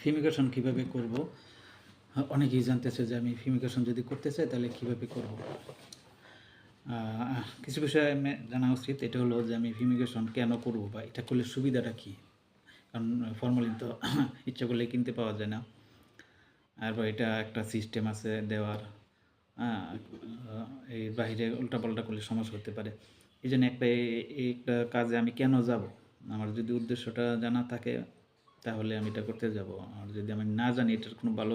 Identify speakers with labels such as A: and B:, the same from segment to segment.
A: Fumigation কীভাবে করব? অনেকেই জানতেছে যে আমি ফিউমিগেশন যদি করতে চাই তাহলে কীভাবে করব? কিছু বিষয় জানা উচিত। এটা হলো যে আমি ফিউমিগেশন কেন করব বা এটা করলে সুবিধাটা কী? কারণ ফরমালিন তো ইচ্ছা করলেই কিনতে পাওয়া যায় না। তারপর এটা একটা সিস্টেম আছে দেওয়ার। এর বাহিরে উল্টাপাল্টা করলে সমস্যা হতে পারে। এইজন্য একটা কাজে আমি কেন যাব? আমার যদি উদ্দেশ্যটা জানা থাকে তাহলে আমি এটা করতে যাব। আর যদি আমি না জানি এটার কোনো ভালো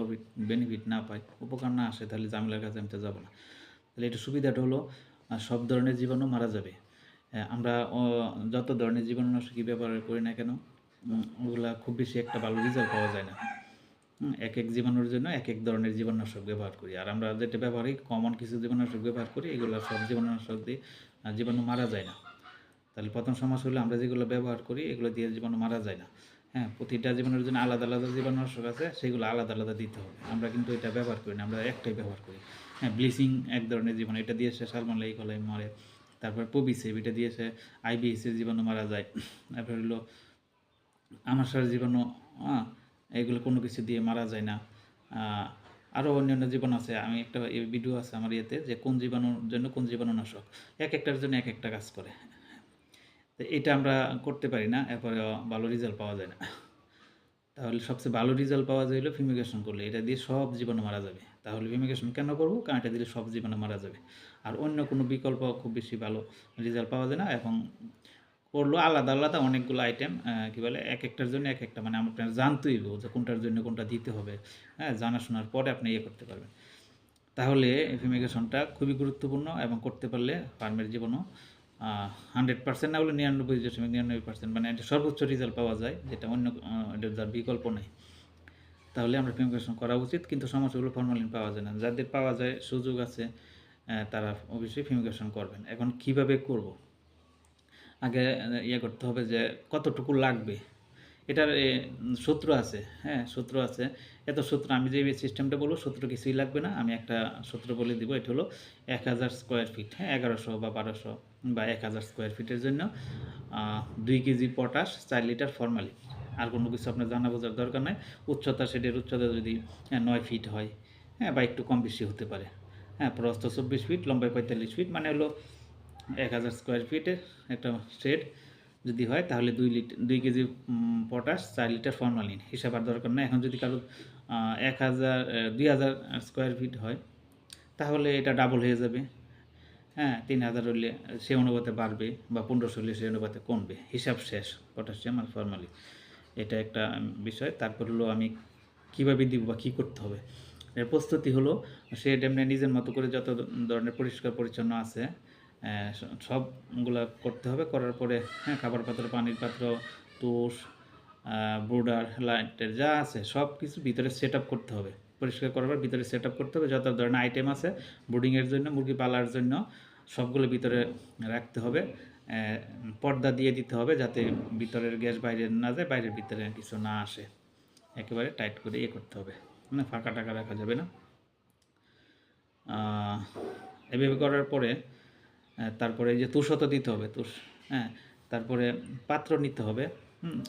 A: বেনিফিট না পাই, উপকার না আসে তাহলে ঝামেলার কাজে আমি তো যাব না। তাহলে এটার সুবিধাটা হলো সব ধরনের জীবাণু মারা যাবে। আমরা যত ধরনের জীবাণুনাশকই ব্যবহার করি না কেন, ওগুলা খুব বেশি একটা ভালো রেজাল্ট পাওয়া যায় না। একেক জীবাণুর জন্য একেক ধরনের জীবাণুনাশক ব্যবহার করি। আর আমরা যেটা ব্যবহার করি কমন কিছু জীবাণুনাশক ব্যবহার করি, এগুলো সব জীবাণুনাশক দিয়ে জীবাণু মারা যায় না। তাহলে প্রথম সমস্যা হলো আমরা যেগুলো ব্যবহার করি এগুলো দিয়ে জীবাণু মারা যায় না। প্রতিটা জীবাণুর জন্য আলাদা আলাদা জীবাণুনাশক আছে, সেগুলো আলাদা আলাদা দিতে হবে। আমরা কিন্তু এটা ব্যবহার করি না, আমরা একটাই ব্যবহার করি। ব্লিচিং এক ধরনের জীবাণু, এটা দিয়ে সে সালমনেলা ইকোলাই মরে। তারপর পবিসেপ, এটা দিয়ে সে আইবিএসের জীবাণু মারা যায়। তারপর হলো আমাশার জীবাণু, এগুলো কোনো কিছু দিয়ে মারা যায় না। আরও অন্যান্য জীবাণু আছে, আমি একটা ভিডিও আছে আমার ইয়েতে যে কোন জীবাণুর জন্য কোন জীবাণুনাশক, এক একটার জন্য এক একটা কাজ করে। তো এটা আমরা করতে পারি না, এরপরে ভালো রেজাল্ট পাওয়া যায় না। তাহলে সবচেয়ে ভালো রেজাল্ট পাওয়া যায় হলো ফিউমিগেশন করলে, এটা দিয়ে সব জীবাণু মারা যাবে। তাহলে ফিউমিগেশন কেন করব? কারণ এটা দিলে সব জীবাণু মারা যাবে। আর অন্য কোনো বিকল্প খুব বেশি ভালো রেজাল্ট পাওয়া যায় না। এবং করলেও আলাদা আলাদা অনেকগুলো আইটেম, কী বলে, এক একটার জন্য এক একটা, মানে আপনার জানতেই হবে যে কোনটার জন্য কোনটা দিতে হবে। জানা শোনার পরে আপনি ইয়ে করতে পারবেন। তাহলে ফিউমিগেশনটা খুবই গুরুত্বপূর্ণ এবং করতে পারলে ফার্মের জীবাণু 100% না হলে 99.99%, মানে এটা সর্বোচ্চ রেজাল্ট পাওয়া যায়, যেটা অন্য এটার যার বিকল্প নেই। তাহলে আমরা ফিউমিগেশন করা উচিত, কিন্তু সমস্যাগুলো ফরমালিন পাওয়া যায় না। যাদের পাওয়া যায়, সুযোগ আছে, তারা অবশ্যই ফিউমিগেশন করবেন। এখন কিভাবে করব? আগে ইয়ে করতে হবে যে কতটুকু লাগবে। এটার সূত্র আছে, সূত্র আছে। এত সূত্র, আমি যে সিস্টেমটা বলবো সূত্র কিছুই লাগবে না। আমি একটা সূত্র বলে দিব। এটা হলো 1000 স্কোয়ার ফিট, 1100 বা 1200 বা 1000 স্কোয়ার ফিটের জন্য 2 কেজি পটাশ, 4 লিটার ফরমালিন। আর কোনো কিছু আপনার জানা বোঝার দরকার নাই। উচ্চতা, সেটের উচ্চতা যদি 9 ফিট হয়, বা একটু কম বেশি হতে পারে। প্রস্থ 24 ফিট, লম্বায় 45 ফিট, মানে হলো 1000 স্কোয়ার ফিটের একটা শেড যদি হয় তাহলে 2 কেজি পটাশ, 4 লিটার ফরমালিন। হিসাব আর দরকার নাই। এখন যদি কারো 2000 স্কোয়ার ফিট হয় তাহলে এটা ডাবল হয়ে যাবে। 3000 হলে সে অনুপাতে বাড়বে, বা 1500 হলে সে অনুপাতে কমবে। হিসাব শেষ, পটাশিয়াম আর ফরমালিন। এটা একটা বিষয়। তারপর হলো আমি কীভাবে দিব বা কী করতে হবে। এর প্রস্তুতি হলো সে এমনি নিজের মতো করে যত ধরনের পরিষ্কার পরিচ্ছন্ন আছে সবগুলা করতে হবে। করার পরে খাবার পাত্র, পানির পাত্র, তুষ, ব্রুডার, লাইটের যা আছে সব কিছু ভিতরে সেট আপ করতে হবে। পরিষ্কার করার পর ভিতরে সেট আপ করতে হবে। যত ধরনের আইটেম আছে ব্রুডিংয়ের জন্য, মুরগি পালার জন্য, সবগুলো ভিতরে রাখতে হবে। পর্দা দিয়ে দিতে হবে যাতে ভিতরের গ্যাস বাইরে না যায়, বাইরের ভিতরে কিছু না আসে। একেবারে টাইট করে ইয়ে করতে হবে, ফাঁকা টাকা রাখা যাবে না। এভাবে করার পরে তারপরে এই যে তুষও তো দিতে হবে, তুষ। তারপরে পাত্র নিতে হবে।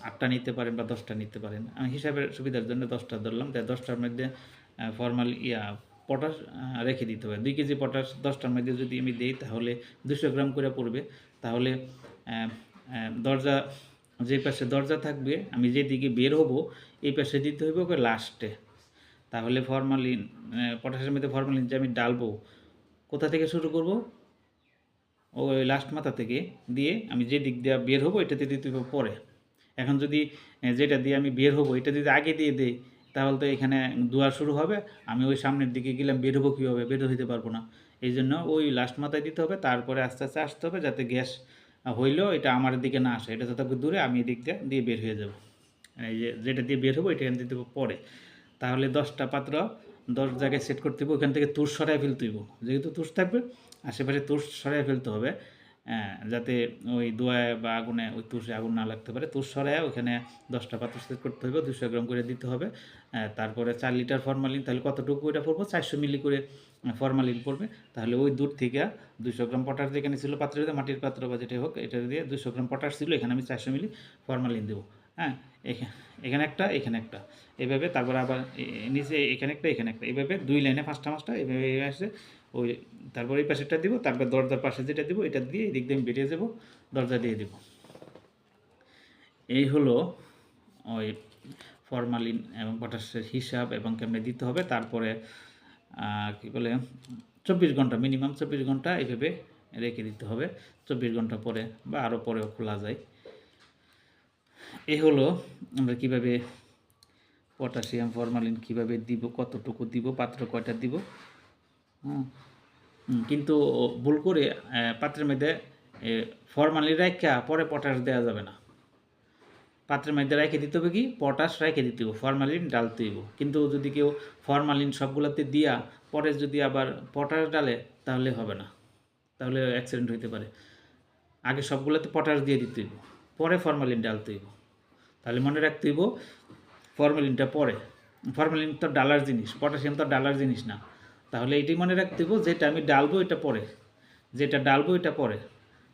A: 8টা নিতে পারেন বা 10টা নিতে পারেন। আমি হিসাবের সুবিধার জন্য 10টা ধরলাম। তাই 10টার মধ্যে পটাশ রেখে দিতে হবে। 2 কেজি পটাশ 10টার মধ্যে যদি আমি দিই তাহলে 200 গ্রাম করে পড়বে। তাহলে দরজা, যে পাশে দরজা থাকবে, আমি যেদিকে বের হব এই পাশে দিতে হইব ওকে লাস্টে। তাহলে ফরমালিন, পটাশের মধ্যে ফরমালিন যে আমি ডালবো, কোথা থেকে শুরু করব? ওই লাস্ট মাথা থেকে দিয়ে আমি যে দিক দিয়ে বের হবো এটাতে দিতে হবে পরে। এখন যদি যেটা দিয়ে আমি বের হবো এটা যদি আগে দিয়ে দেই তাহলে তো এখানে ধোয়া শুরু হবে। আমি ওই সামনের দিকে গেলাম, বের হবো কীভাবে? বের হইতে পারবো না। এই জন্য ওই লাস্ট মাথায় দিতে হবে, তারপরে আস্তে আস্তে আসতে হবে যাতে গ্যাস হইলেও এটা আমার দিকে না আসে। এটা যত দূরে আমি এদিক দিয়ে বের হয়ে যাব। এই যেটা দিয়ে বের হবো এটা এখান দিতে হবে পরে। তাহলে 10টা পাত্র 10 জায়গায় সেট করতে হবে। ওখান থেকে তুষ সরাই ফেলতে হইব। যেহেতু তুষ থাকবে আশেপাশে তুষ সরাই ফেলতে হবে, যাতে ওই ধোঁয়ায় বা আগুনে ওই তুষে আগুন না লাগতে পারে। তুষ সরাই ওখানে 10টা পাত্র সেট করতে হবে, 200 গ্রাম করে দিতে হবে। তারপরে 4 লিটার ফরমালিন, তাহলে কতটুকু ওইটা পড়বো? 400 মিলি করে ফরমালিন পড়বে। তাহলে ওই দূর থেকে 200 গ্রাম পটাশ যেখানে ছিল পাত্রের, মাটির পাত্র বা যেটাই হোক, এটা দিয়ে 200 গ্রাম পটাশ ছিল, এখানে আমি 400 মিলি ফরমালিন দেবো। হ্যাঁ, এখানে একটা, এখানে একটা, এভাবে তারপরে আবার নিচে এখানে একটা, এখানে একটা, এভাবে 2 লাইনে 5টা 5টা এভাবে আসে। ওই তারপর এই পাশেরটা দিব, তারপর দরজার পাশে যেটা দিব এটা দিয়ে এদিক দিয়ে আমি বেরিয়ে যাব, দরজা দিয়ে দিব। এই হলো ওই ফরমালিন এবং পটাশের হিসাব এবং কেমনে দিতে হবে। তারপরে কি বলে 24 ঘন্টা, মিনিমাম 24 ঘন্টা এইভাবে রেখে দিতে হবে। 24 ঘন্টা পরে বা আরও পরেও খোলা যায়। এই হলো আমরা কীভাবে পটাশিয়াম ফরমালিন কীভাবে দিব, কতটুকু দিব, পাত্র কয়টা দিব। কিন্তু ভুল করে পাত্রের মধ্যে ফরমালিন রাখা পরে পটাশ দেওয়া যাবে না। পাত্রের মধ্যে রেখে দিতে হবে কি পটাশ রেখে দিতে হবে, ফরমালিন ডালতে হইব। কিন্তু যদি কেউ ফরমালিন সবগুলোতে দিয়া পরে যদি আবার পটাশ ডালে তাহলে হবে না, তাহলে অ্যাক্সিডেন্ট হইতে পারে। আগে সবগুলোতে পটাশ দিয়ে দিতে হইব, পরে ফরমালিন ডালতে হইব। তাহলে মনে রাখতে হইব ফরমালিনটা পরে। ফরমালিন তো ডালার জিনিস, পটাশিয়াম তো ডালার জিনিস না। তাহলে এটাই মনে রাখতে হইব যেটা আমি ডালবো এটা পরে, যেটা ডালবো এটা পরে।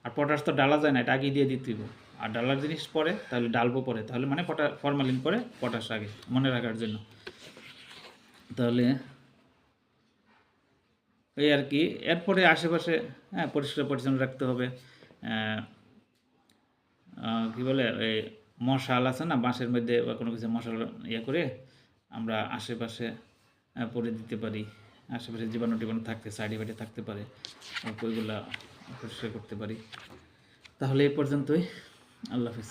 A: আর পটাশ তো ডালা যায় না, এটা আগেই দিয়ে দিতে হইব। আর ডালার জিনিস পরে, তাহলে ডালবো পরে, তাহলে মানে ফরমালিন পরে পটাশ আগে, মনে রাখার জন্য। তাহলে এই আর কি। এরপরে আশেপাশে পরিষ্কার পরিচ্ছন্ন রাখতে হবে। কী বলে এই মশাল আছে না বাঁশের মধ্যে বা কোনো কিছু মশাল করে আমরা আশেপাশে পরে দিতে পারি। আশেপাশে জীবাণু টিবাণু থাকতে সাইডে ফাইডে থাকতে পারে, ওইগুলা পরিষ্কার করতে পারি। তাহলে এই পর্যন্তই। আল্লাহ হাফিজ।